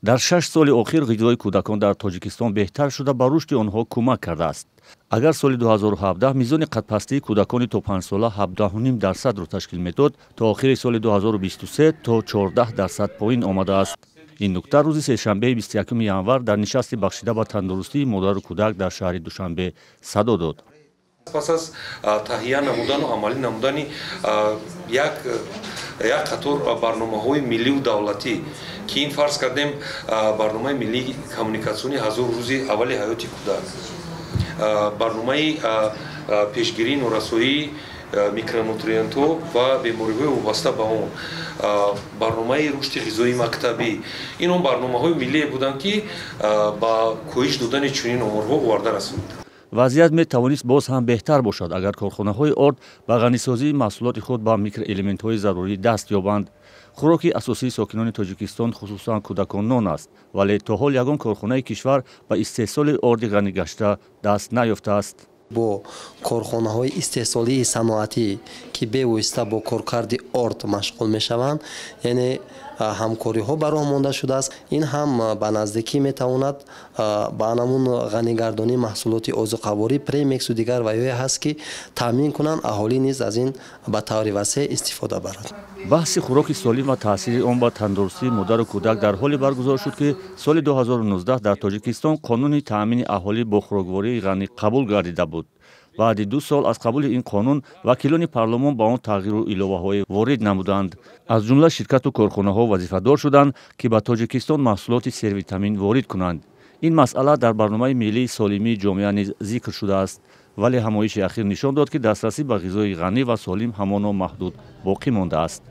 дар 6 соли охир ғизои кӯдакон дар Тоҷикистон беҳтар шуда ба рушди онҳо кӯмак кардааст. агар соли 2017 мизони қадпастии кӯдакони то 5сола 17.5% ташкил метод, то охири соли 2023 то 14% поин омадааст. ин нукта рӯзи сешанбеи 21 январ дар нишасти бахшида ба тандурустии модару кӯдак дар шаҳри Душанбе садо дод. пас аз таҳия намудану амалӣ намудани як қатор барномаҳои миллию давлатӣ ки ин фарз кардем барномаи миллии коммуникатсиони 1000 рӯзи аввали ҳаёти кӯдак, барномаи пешгирии норасоии микронутриентҳо ва бемориҳои вобаста ба он, барномаи рушди ғизои мактабӣ. ин он барномаҳои миллие буданд ки ба коҳиш додани чунин оморҳо оварда расонид. вазъият метавонист боз ҳам беҳтар бошад, агар корхонаҳои орд ба ғанисозии маҳсулоти худ ба микроэлементҳои зарурӣ даст ёбанд. хӯроки асосии сокинони Тоҷикистон хусусан кӯдакон нон аст, вале то ҳол ягон корхонаи кишвар ба истеҳсоли орди ғанигашта даст наёфтааст. бо корхонаҳои истеҳсолии саноатӣ ки бевосита бо коркарди орд машғул мешаванд, яъне ҳамкориҳо ба роҳ монда шудааст. ин ҳам ба наздикӣ метавонад ба намун ғанигардонии маҳсулоти озуқаворӣ, премексу дигар ваёе ҳаст ки таъмин кунанд аҳолӣ низ аз ин ба таври васеъ истифода барад. баҳси хӯроки солим ва таъсири он ба тандурустии модару кӯдак дар ҳоле баргузор шуд ки соли 2019 дар Тоҷикистон қонуни таъмини аҳолӣ бо хӯроквории ғанӣ қабул гардида буд. баъди 2 сол аз қабули ин қонун вакилони парлумон ба он тағйиру иловаҳое ворид намуданд. аз ҷумла ширкату корхонаҳо вазифадор шуданд ки ба Тоҷикистон маҳсулоти сервитамин ворид кунанд. ин масъала дар барномаи миллии солимии ҷомеа низ зикр шудааст, вале ҳамоиши ахир нишон дод ки дастрасӣ ба ғизои ғанӣ ва солим ҳамоно маҳдуд боқӣ мондааст.